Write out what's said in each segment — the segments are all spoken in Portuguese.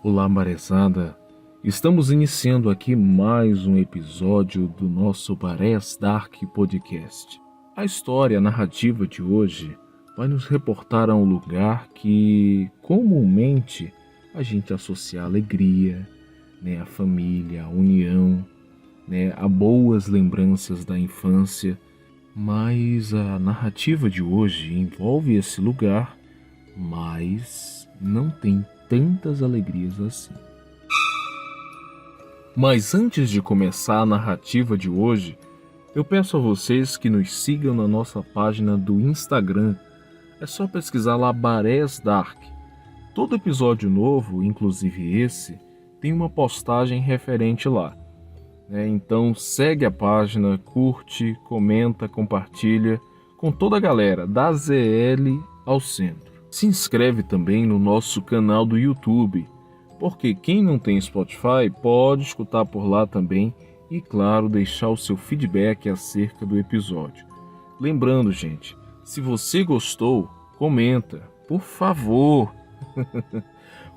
Olá, marezada! Estamos iniciando aqui mais um episódio do nosso Barés Dark Podcast. A história, a narrativa de hoje vai nos reportar a um lugar que comumente a gente associa a alegria, a família, a união, a boas lembranças da infância. Mas a narrativa de hoje envolve esse lugar, mas não tem tantas alegrias assim. Mas antes de começar a narrativa de hoje, eu peço a vocês que nos sigam na nossa página do Instagram. É só pesquisar lá Barés Dark. Todo episódio novo, inclusive esse, tem uma postagem referente lá. Então segue a página, curte, comenta, compartilha com toda a galera, da ZL ao centro. Se inscreve também no nosso canal do YouTube, porque quem não tem Spotify pode escutar por lá também e, claro, deixar o seu feedback acerca do episódio. Lembrando, gente, se você gostou, comenta, por favor,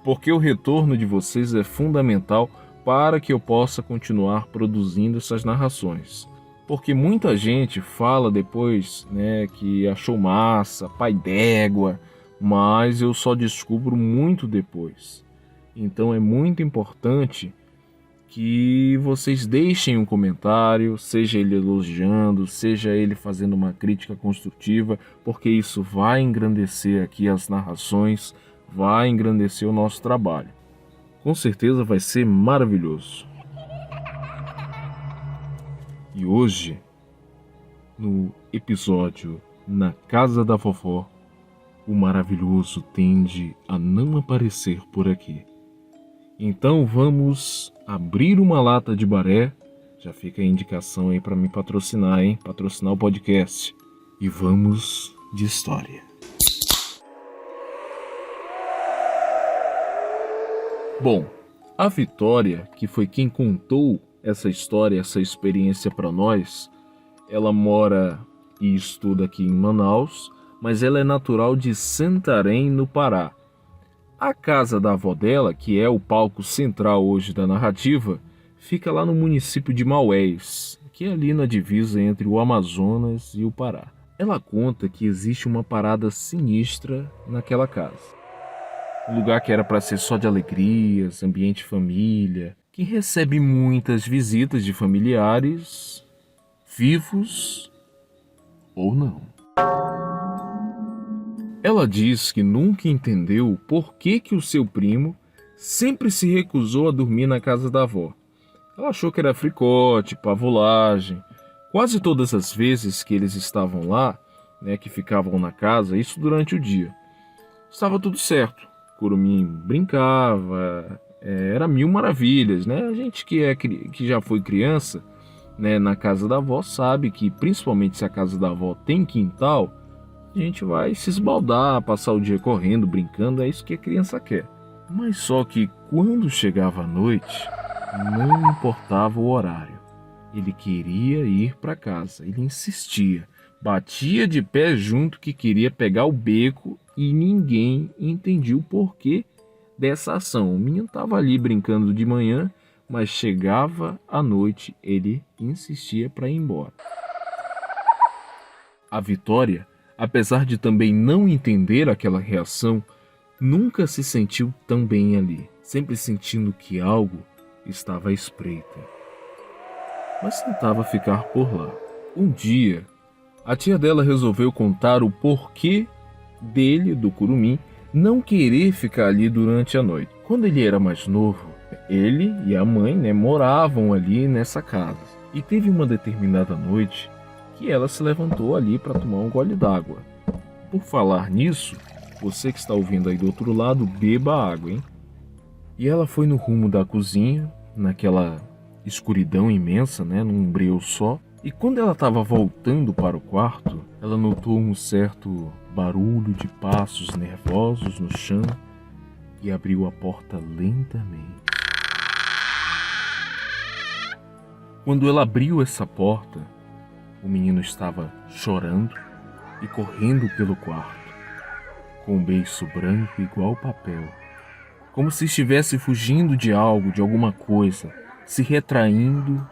porque o retorno de vocês é fundamental para que eu possa continuar produzindo essas narrações. Porque muita gente fala depois, que achou massa, pai d'égua, mas eu só descubro muito depois. Então é muito importante que vocês deixem um comentário, seja ele elogiando, seja ele fazendo uma crítica construtiva, porque isso vai engrandecer aqui as narrações, vai engrandecer o nosso trabalho. Com certeza vai ser maravilhoso. E hoje, no episódio Na Casa da Vovó, o maravilhoso tende a não aparecer por aqui. Então vamos abrir uma lata de baré. Já fica a indicação aí para me patrocinar, hein? Patrocinar o podcast. E vamos de história. Bom, a Vitória, que foi quem contou essa história, essa experiência para nós, ela mora e estuda aqui em Manaus, mas ela é natural de Santarém, no Pará. A casa da avó dela, que é o palco central hoje da narrativa, fica lá no município de Maués, que é ali na divisa entre o Amazonas e o Pará. Ela conta que existe uma parada sinistra naquela casa. Um lugar que era para ser só de alegrias, ambiente família, que recebe muitas visitas de familiares, vivos ou não. Ela diz que nunca entendeu por que o seu primo sempre se recusou a dormir na casa da avó. Ela achou que era fricote, pavulagem. Quase todas as vezes que eles estavam lá, que ficavam na casa, isso durante o dia, estava tudo certo. Curumim brincava, era mil maravilhas, A gente que já foi criança, na casa da avó sabe que, principalmente se a casa da avó tem quintal, a gente vai se esbaldar, passar o dia correndo, brincando, é isso que a criança quer. Mas só que quando chegava a noite, não importava o horário. Ele queria ir para casa, ele insistia, batia de pé junto que queria pegar o beco e ninguém entendia o porquê dessa ação. O menino estava ali brincando de manhã, mas chegava à noite, ele insistia para ir embora. A Vitória, apesar de também não entender aquela reação, nunca se sentiu tão bem ali, sempre sentindo que algo estava à espreita. Mas tentava ficar por lá. Um dia, a tia dela resolveu contar o porquê dele, do Curumim, não querer ficar ali durante a noite. Quando ele era mais novo, ele e a mãe, moravam ali nessa casa. E teve uma determinada noite que ela se levantou ali para tomar um gole d'água. Por falar nisso, você que está ouvindo aí do outro lado, beba água, hein? E ela foi no rumo da cozinha, naquela escuridão imensa, num breu só. E quando ela estava voltando para o quarto, ela notou um certo barulho de passos nervosos no chão e abriu a porta lentamente. Quando ela abriu essa porta, o menino estava chorando e correndo pelo quarto, com um beiço branco igual papel, como se estivesse fugindo de algo, de alguma coisa, se retraindo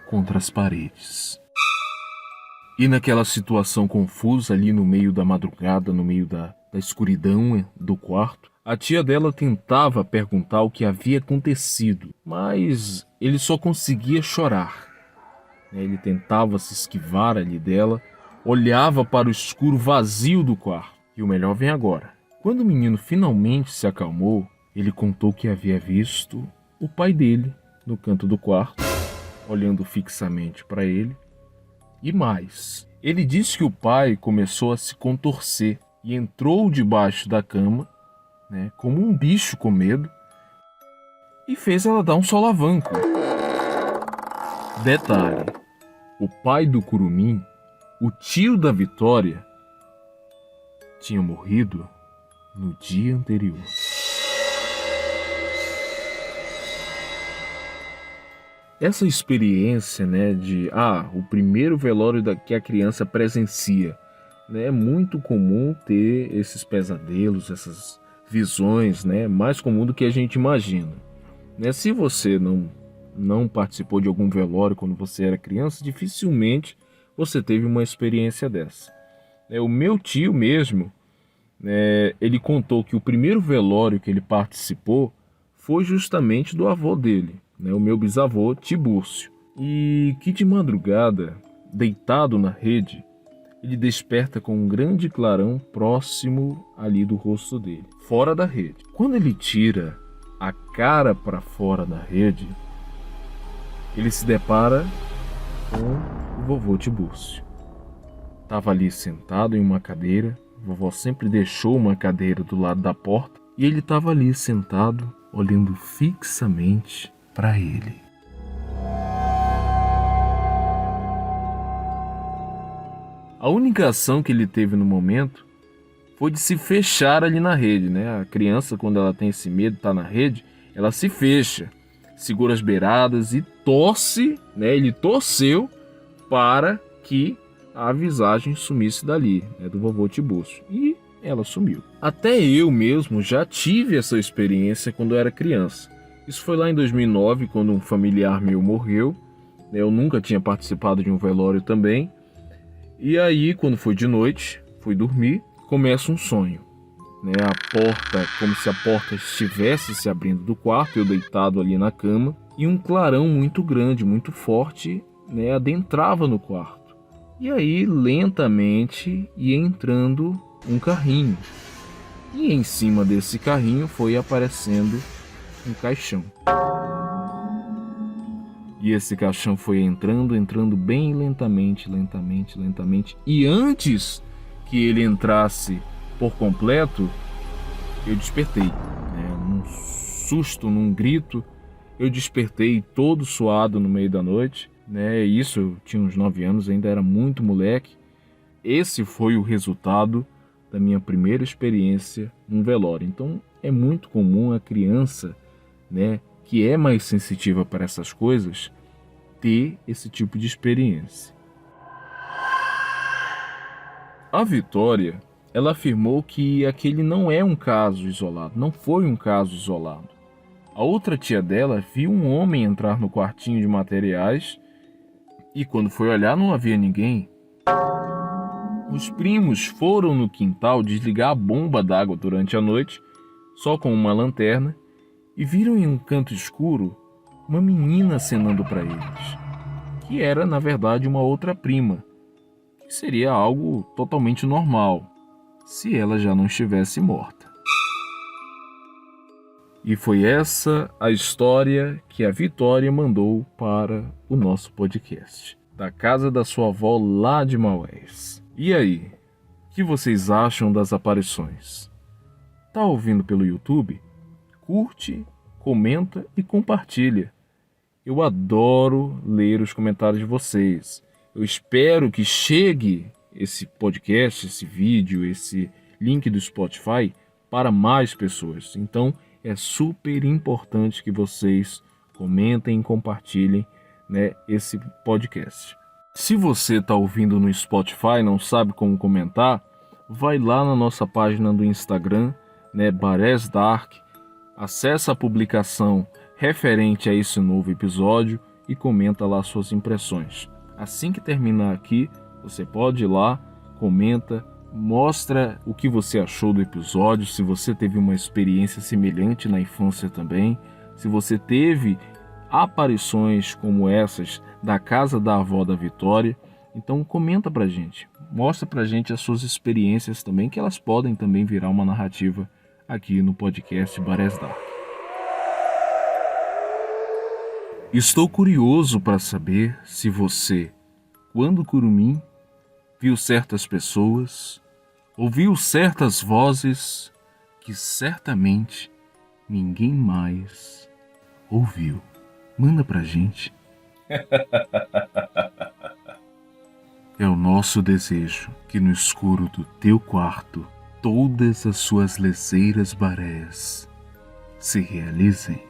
contra as paredes. E naquela situação confusa ali no meio da madrugada, no meio da escuridão do quarto, a tia dela tentava perguntar o que havia acontecido, mas ele só conseguia chorar. Ele tentava se esquivar ali dela, olhava para o escuro vazio do quarto. E o melhor vem agora. Quando o menino finalmente se acalmou, ele contou que havia visto o pai dele no canto do quarto, olhando fixamente para ele. E mais, ele disse que o pai começou a se contorcer e entrou debaixo da cama, como um bicho com medo, e fez ela dar um solavanco. Detalhe, o pai do Curumim, o tio da Vitória, tinha morrido no dia anterior. Essa experiência, de o primeiro velório que a criança presencia, é muito comum ter esses pesadelos, essas visões, mais comum do que a gente imagina. Se você não participou de algum velório quando você era criança, dificilmente você teve uma experiência dessa. O meu tio mesmo, ele contou que o primeiro velório que ele participou foi justamente do avô dele, o meu bisavô Tibúrcio, e que de madrugada, deitado na rede, ele desperta com um grande clarão próximo ali do rosto dele, fora da rede. Quando ele tira a cara para fora da rede, ele se depara com o vovô Tibúrcio. Estava ali sentado em uma cadeira, a vovó sempre deixou uma cadeira do lado da porta, e ele estava ali sentado, olhando fixamente para ele. A única ação que ele teve no momento foi de se fechar ali na rede, A criança, quando ela tem esse medo, tá na rede, ela se fecha, segura as beiradas e torce, Ele torceu para que a visagem sumisse dali, do vovô Tibúrcio. E ela sumiu. Até eu mesmo já tive essa experiência quando eu era criança. Isso foi lá em 2009, quando um familiar meu morreu. Eu nunca tinha participado de um velório também. E aí, quando foi de noite, fui dormir, começa um sonho. A porta, como se a porta estivesse se abrindo do quarto, eu deitado ali na cama, e um clarão muito grande, muito forte, adentrava no quarto. E aí, lentamente, ia entrando um carrinho. E em cima desse carrinho foi aparecendo um caixão. E esse caixão foi entrando bem lentamente. E antes que ele entrasse por completo, eu despertei. Num susto, num grito, eu despertei todo suado no meio da noite. Isso, eu tinha uns 9 anos, ainda era muito moleque. Esse foi o resultado da minha primeira experiência num velório. Então, é muito comum a criança, que é mais sensitiva para essas coisas, ter esse tipo de experiência. A Vitória, ela afirmou que aquele não é um caso isolado, não foi um caso isolado. A outra tia dela viu um homem entrar no quartinho de materiais e quando foi olhar não havia ninguém. Os primos foram no quintal desligar a bomba d'água durante a noite, só com uma lanterna, e viram em um canto escuro uma menina acenando para eles, que era, na verdade, uma outra prima, que seria algo totalmente normal, se ela já não estivesse morta. E foi essa a história que a Vitória mandou para o nosso podcast, da casa da sua avó lá de Maués. E aí, o que vocês acham das aparições? Tá ouvindo pelo YouTube? Curte, comenta e compartilha. Eu adoro ler os comentários de vocês. Eu espero que chegue esse podcast, esse vídeo, esse link do Spotify para mais pessoas. Então, é super importante que vocês comentem e compartilhem, esse podcast. Se você está ouvindo no Spotify e não sabe como comentar, vai lá na nossa página do Instagram, Barés Dark, Acesse a publicação referente a esse novo episódio e comenta lá suas impressões. Assim que terminar aqui, você pode ir lá, comenta, mostra o que você achou do episódio, se você teve uma experiência semelhante na infância também, se você teve aparições como essas da casa da avó da Vitória. Então comenta pra gente, mostra pra gente as suas experiências também, que elas podem também virar uma narrativa aqui no podcast Barés Dark. Estou curioso para saber se você, quando curumim, viu certas pessoas, ouviu certas vozes que certamente ninguém mais ouviu. Manda pra gente. É o nosso desejo que no escuro do teu quarto todas as suas leseiras barés se realizem.